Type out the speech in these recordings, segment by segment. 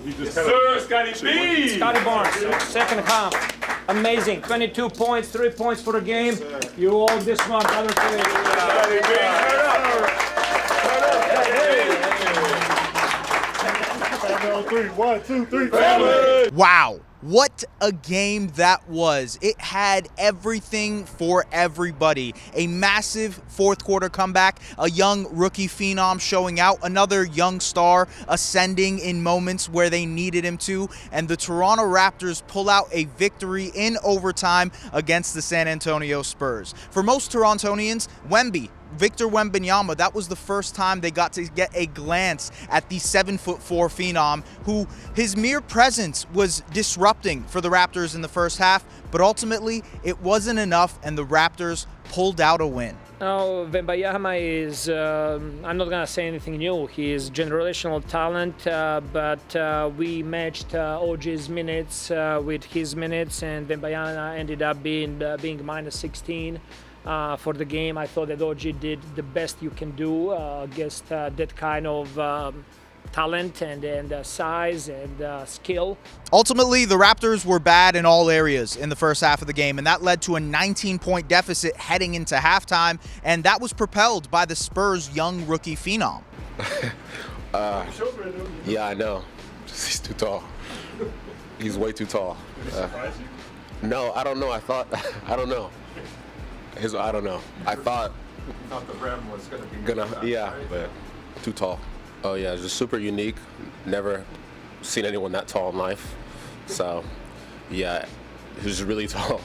Yes, sir, Scottie B. Scottie Barnes, second half. Amazing. 22 points, 3 points for the game. You all this one, other players. Scottie B, turn up. Turn up. 1, 2, 3. Wow, what a game that was. It had everything for everybody. A massive fourth quarter comeback, a young rookie phenom showing out, another young star ascending in moments where they needed him to, and the Toronto Raptors pull out a victory in overtime against the San Antonio Spurs. For most Torontonians, Victor Wembanyama, that was the first time they got to get a glance at the 7'4" phenom, who his mere presence was disrupting for the Raptors in the first half, but ultimately it wasn't enough and the Raptors pulled out a win. Now, Wembanyama is, I'm not going to say anything new. He is generational talent, but we matched OG's minutes with his minutes, and Wembanyama ended up being minus 16. For the game. I thought that OG did the best you can do against that kind of talent and size and skill. Ultimately, the Raptors were bad in all areas in the first half of the game, and that led to a 19-point deficit heading into halftime, and that was propelled by the Spurs' young rookie phenom. Yeah, I know. He's too tall. He's way too tall. No, I don't know. I don't know. I don't know. I thought the rim was going to be yeah, but too tall. Oh yeah, just super unique. Never seen anyone that tall in life. So yeah, he's really tall.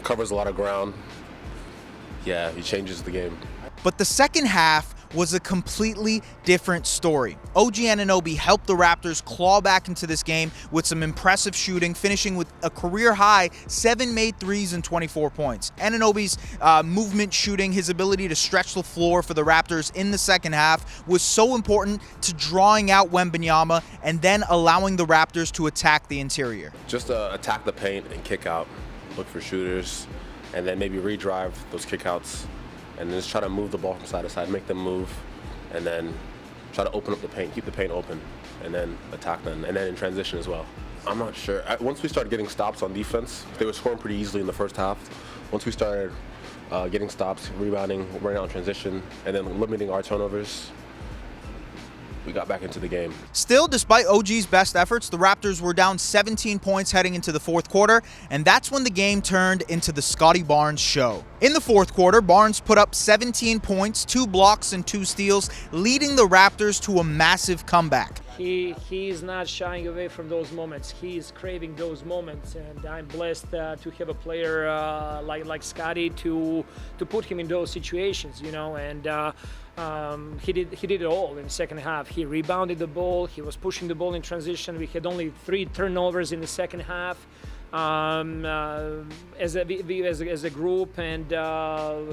Covers a lot of ground. Yeah, he changes the game. But the second half was a completely different story. OG Anunoby helped the Raptors claw back into this game with some impressive shooting, finishing with a career-high 7 made threes and 24 points. Anunoby's movement shooting, his ability to stretch the floor for the Raptors in the second half was so important to drawing out Wembanyama and then allowing the Raptors to attack the interior. Just attack the paint and kick out, look for shooters, and then maybe redrive those kickouts. And just try to move the ball from side to side, make them move, and then try to open up the paint, keep the paint open, and then attack them, and then in transition as well. I'm not sure. Once we started getting stops on defense, they were scoring pretty easily in the first half. Once we started getting stops, rebounding, running out in transition, and then limiting our turnovers, we got back into the game. Still, despite OG's best efforts, the Raptors were down 17 points heading into the fourth quarter, and that's when the game turned into the Scottie Barnes show. In the fourth quarter, Barnes put up 17 points, 2 blocks, and 2 steals, leading the Raptors to a massive comeback. He is not shying away from those moments. He is craving those moments, and I'm blessed to have a player like Scottie to put him in those situations, you know. And he did it all in the second half. He rebounded the ball. He was pushing the ball in transition. We had only 3 turnovers in the second half. As a group, and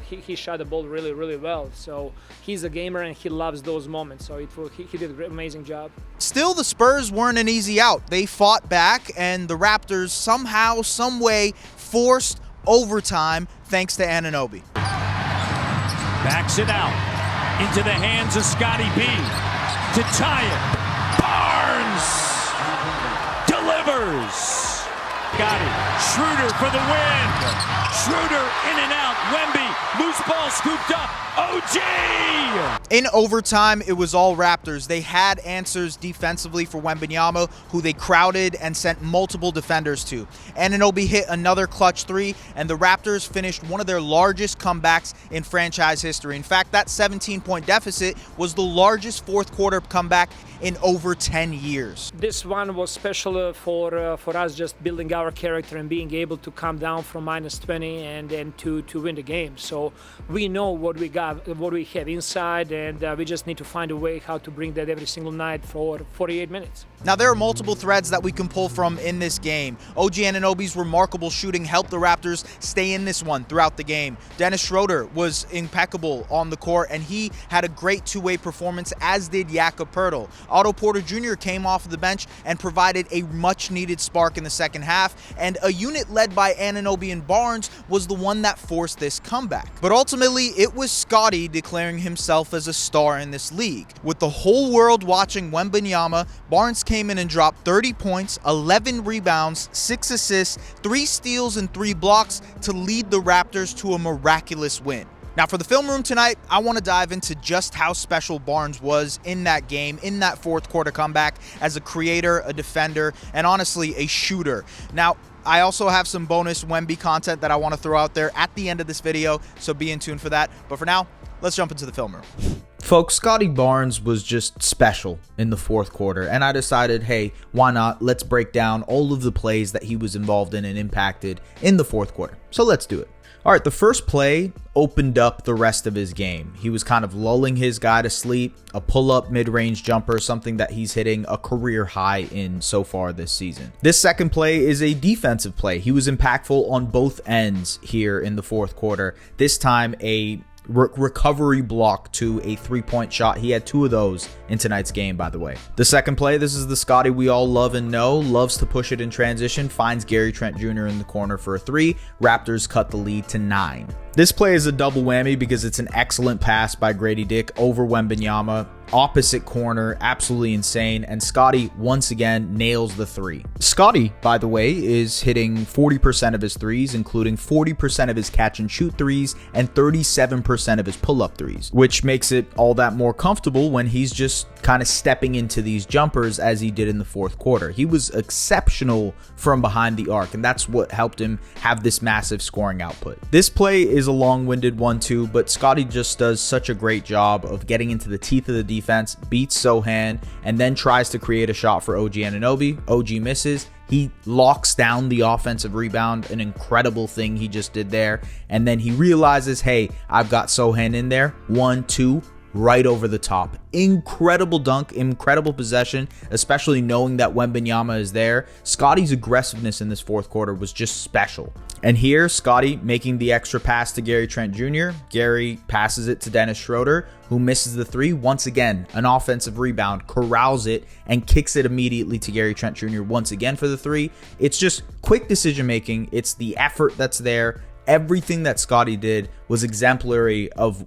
he shot the ball really well. So he's a gamer and he loves those moments. So he did an amazing job. Still, the Spurs weren't an easy out. They fought back, and the Raptors somehow, some way, forced overtime thanks to Anunoby. Backs it out into the hands of Scottie B to tie it. Barnes delivers. Scottie, Schroeder for the win. Schroeder in and out. Wemby, loose ball scooped up. OG! In overtime, it was all Raptors. They had answers defensively for Wembanyama, who they crowded and sent multiple defenders to. Anunoby hit another clutch 3, and the Raptors finished one of their largest comebacks in franchise history. In fact, that 17-point deficit was the largest fourth quarter comeback in over 10 years. This one was special for us, just building our character and being able to come down from minus 20 and to win the game. So we know what we got, what we have inside, and we just need to find a way how to bring that every single night for 48 minutes. Now, there are multiple threads that we can pull from in this game. OG Anunoby's remarkable shooting helped the Raptors stay in this one throughout the game. Dennis Schroeder was impeccable on the court, and he had a great two-way performance, as did Jakob Poeltl. Otto Porter Jr. came off the bench and provided a much-needed spark in the second half, and a unit led by Anunoby and Barnes was the one that forced this comeback. But ultimately, it was Scottie declaring himself as a star in this league. With the whole world watching Wembanyama, Barnes came in and dropped 30 points, 11 rebounds, 6 assists, 3 steals, and 3 blocks to lead the Raptors to a miraculous win. Now for the film room tonight, I want to dive into just how special Barnes was in that game, in that fourth quarter comeback, as a creator, a defender, and honestly, a shooter. Now, I also have some bonus Wemby content that I want to throw out there at the end of this video, so be in tune for that. But for now, let's jump into the film room. Folks, Scottie Barnes was just special in the fourth quarter, and I decided, hey, why not? Let's break down all of the plays that he was involved in and impacted in the fourth quarter. So let's do it. All right, the first play opened up the rest of his game. He was kind of lulling his guy to sleep, a pull-up mid-range jumper, something that he's hitting a career high in so far this season. This second play is a defensive play. He was impactful on both ends here in the fourth quarter. This time, a recovery block to a three-point shot. He had 2 of those in tonight's game, by the way. The second play, this is the Scottie we all love and know, loves to push it in transition, finds Gary Trent Jr. in the corner for a 3. Raptors cut the lead to 9. This play is a double whammy because it's an excellent pass by Grady Dick over Wembanyama. Opposite corner, absolutely insane, and Scottie once again nails the 3. Scottie, by the way, is hitting 40% of his threes, including 40% of his catch and shoot threes and 37% of his pull-up threes, which makes it all that more comfortable when he's just kind of stepping into these jumpers as he did in the fourth quarter. He was exceptional from behind the arc, and that's what helped him have this massive scoring output. This play is a long-winded one too, but Scottie just does such a great job of getting into the teeth of the defense, beats Sohan, and then tries to create a shot for OG Anunoby. OG misses. He locks down the offensive rebound, an incredible thing he just did there. And then he realizes, hey, I've got Sohan in there. 1, 2, right over the top. Incredible dunk, incredible possession, especially knowing that Wembanyama is there. Scottie's aggressiveness in this fourth quarter was just special. And here, Scottie making the extra pass to Gary Trent Jr. Gary passes it to Dennis Schroeder, who misses the 3. Once again, an offensive rebound, corrals it, and kicks it immediately to Gary Trent Jr. once again for the 3. It's just quick decision making. It's the effort that's there. Everything that Scottie did was exemplary of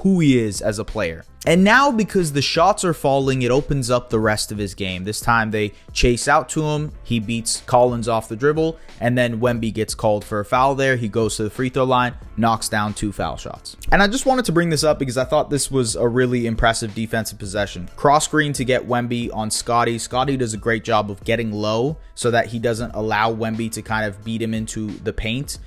who he is as a player. And now, because the shots are falling, it opens up the rest of his game. This time they chase out to him. He beats Collins off the dribble, and then Wemby gets called for a foul there. He goes to the free throw line, knocks down 2 foul shots. And I just wanted to bring this up because I thought this was a really impressive defensive possession. Cross screen to get Wemby on Scottie. Scottie does a great job of getting low so that he doesn't allow Wemby to kind of beat him into the paint.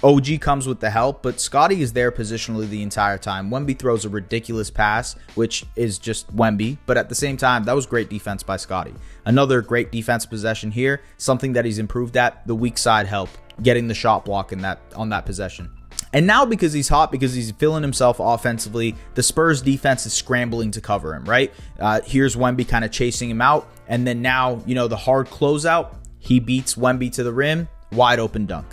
OG comes with the help, but Scottie is there positionally the entire time. Wemby throws a ridiculous pass, which is just Wemby, but at the same time, that was great defense by Scottie. Another great defense possession here, something that he's improved at, the weak side help, getting the shot block on that possession. And now, because he's hot, because he's filling himself offensively, the Spurs defense is scrambling to cover him, right? Here's Wemby kind of chasing him out, and then now, the hard closeout, he beats Wemby to the rim, wide open dunk.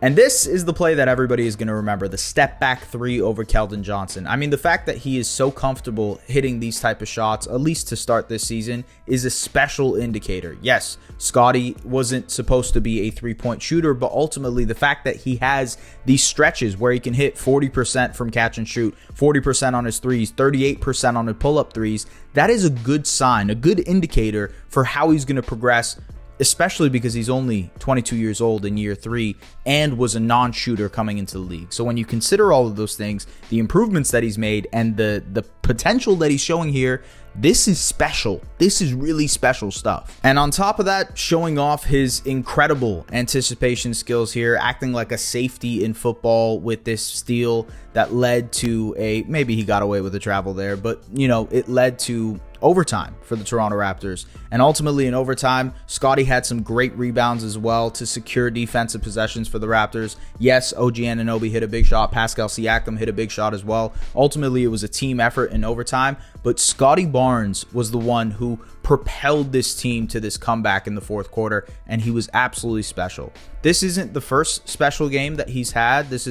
And this is the play that everybody is going to remember, the step back 3 over Keldon Johnson. I mean, the fact that he is so comfortable hitting these type of shots, at least to start this season, is a special indicator. Yes, Scottie wasn't supposed to be a 3-point shooter, but ultimately the fact that he has these stretches where he can hit 40% from catch and shoot, 40% on his threes, 38% on his pull-up threes, that is a good sign, a good indicator for how he's going to progress, especially because he's only 22 years old in year 3 and was a non-shooter coming into the league. So when you consider all of those things, the improvements that he's made and the potential that he's showing here, this is special. This is really special stuff. And on top of that, showing off his incredible anticipation skills here, acting like a safety in football with this steal that led to maybe he got away with the travel there, but it led to overtime for the Toronto Raptors. And ultimately in overtime, Scottie had some great rebounds as well to secure defensive possessions for the Raptors. Yes, OG Anunoby hit a big shot. Pascal Siakam hit a big shot as well. Ultimately, it was a team effort in overtime, but Scottie Barnes was the one who propelled this team to this comeback in the fourth quarter, and he was absolutely special. This isn't the first special game that he's had. This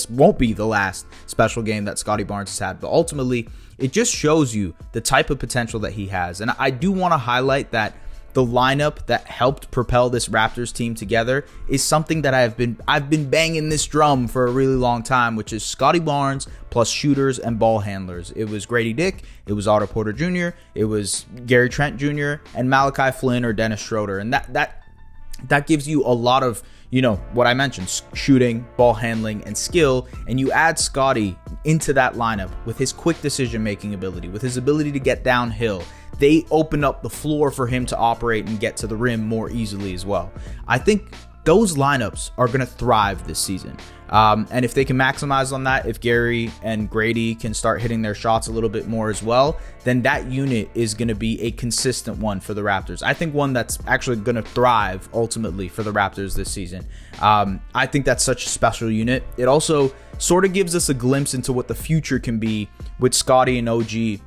won't be the last special game that Scottie Barnes has had, but ultimately, it just shows you the type of potential that he has. And I do want to highlight that the lineup that helped propel this Raptors team together is something that I've been banging this drum for a really long time, which is Scottie Barnes plus shooters and ball handlers. It was Grady Dick, it was Otto Porter Jr., it was Gary Trent Jr., and Malachi Flynn or Dennis Schroeder. And that gives you a lot of, what I mentioned, shooting, ball handling, and skill. And you add Scottie into that lineup with his quick decision-making ability, with his ability to get downhill. They open up the floor for him to operate and get to the rim more easily as well. I think those lineups are going to thrive this season. And if they can maximize on that, if Gary and Grady can start hitting their shots a little bit more as well, then that unit is going to be a consistent one for the Raptors. I think one that's actually going to thrive ultimately for the Raptors this season. I think that's such a special unit. It also sort of gives us a glimpse into what the future can be with Scottie and OG.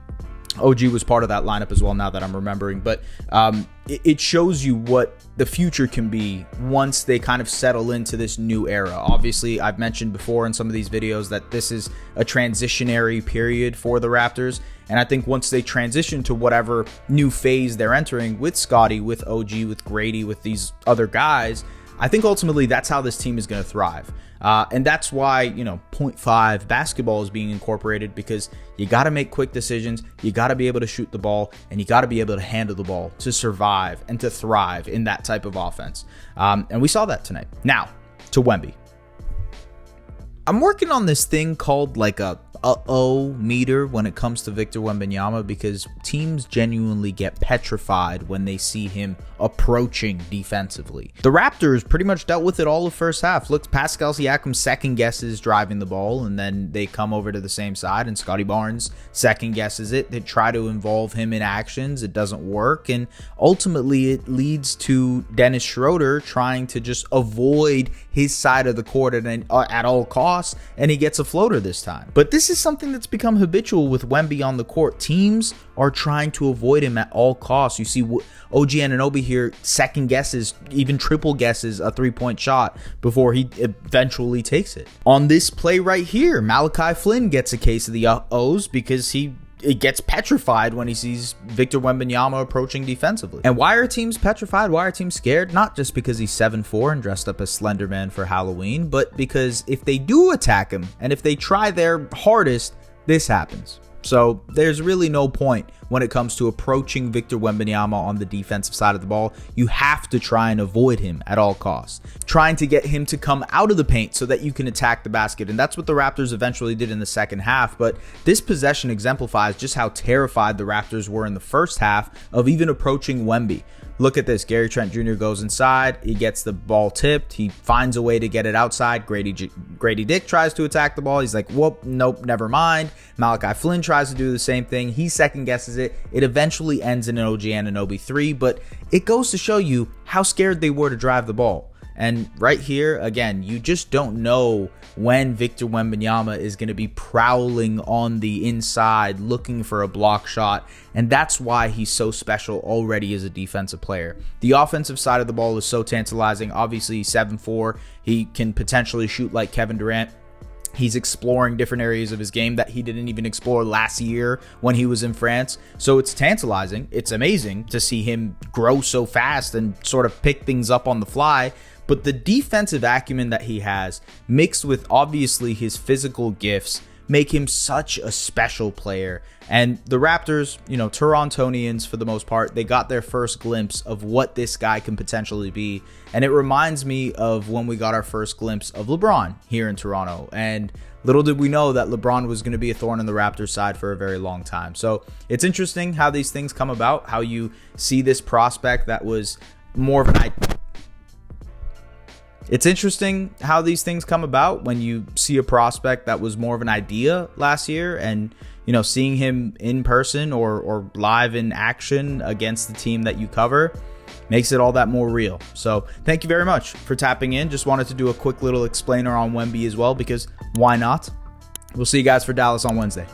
OG was part of that lineup as well, now that I'm remembering. But it shows you what the future can be once they kind of settle into this new era. Obviously, I've mentioned before in some of these videos that this is a transitionary period for the Raptors. And I think once they transition to whatever new phase they're entering with Scottie, with OG, with Grady, with these other guys, I think ultimately that's how this team is going to thrive. And that's why, 0.5 basketball is being incorporated, because you got to make quick decisions. You got to be able to shoot the ball, and you got to be able to handle the ball to survive and to thrive in that type of offense. And we saw that tonight. Now to Wemby. I'm working on this thing called like a uh-oh meter when it comes to Victor Wembanyama, because teams genuinely get petrified when they see him approaching defensively. The Raptors pretty much dealt with it all the first half. Look, Pascal Siakam second guesses driving the ball, and then they come over to the same side, and Scottie Barnes second guesses it. They try to involve him in actions. It doesn't work, and ultimately it leads to Dennis Schroeder trying to just avoid his side of the court at all costs, and he gets a floater this time. But this is something that's become habitual with Wemby on the court. Teams are trying to avoid him at all costs. You see OG Anunoby here second guesses, even triple guesses a three-point shot before he eventually takes it. On this play right here, Malachi Flynn gets a case of the uh-ohs because it gets petrified when he sees Victor Wembanyama approaching defensively. And why are teams petrified? Why are teams scared? Not just because he's 7'4" and dressed up as Slender Man for Halloween, but because if they do attack him and if they try their hardest, this happens. So there's really no point when it comes to approaching Victor Wembanyama on the defensive side of the ball. You have to try and avoid him at all costs, trying to get him to come out of the paint so that you can attack the basket. And that's what the Raptors eventually did in the second half. But this possession exemplifies just how terrified the Raptors were in the first half of even approaching Wemby. Look at this. Gary Trent Jr. goes inside. He gets the ball tipped. He finds a way to get it outside. Grady Dick tries to attack the ball. He's like, whoop, nope, never mind. Malachi Flynn tries to do the same thing. He second guesses it. It eventually ends in an OG Anunoby 3, but it goes to show you how scared they were to drive the ball. And right here, again, you just don't know when Victor Wembanyama is going to be prowling on the inside looking for a block shot. And that's why he's so special already as a defensive player. The offensive side of the ball is so tantalizing. Obviously, he's 7'4". He can potentially shoot like Kevin Durant. He's exploring different areas of his game that he didn't even explore last year when he was in France. So it's tantalizing. It's amazing to see him grow so fast and sort of pick things up on the fly. But the defensive acumen that he has, mixed with obviously his physical gifts, make him such a special player. And the Raptors, Torontonians for the most part, they got their first glimpse of what this guy can potentially be. And it reminds me of when we got our first glimpse of LeBron here in Toronto. And little did we know that LeBron was going to be a thorn in the Raptors' side for a very long time. So it's interesting how these things come about, how you see this prospect that was more of an It's interesting how these things come about when you see a prospect that was more of an idea last year, and seeing him in person or live in action against the team that you cover makes it all that more real. So thank you very much for tapping in. Just wanted to do a quick little explainer on Wemby as well, because why not? We'll see you guys for Dallas on Wednesday.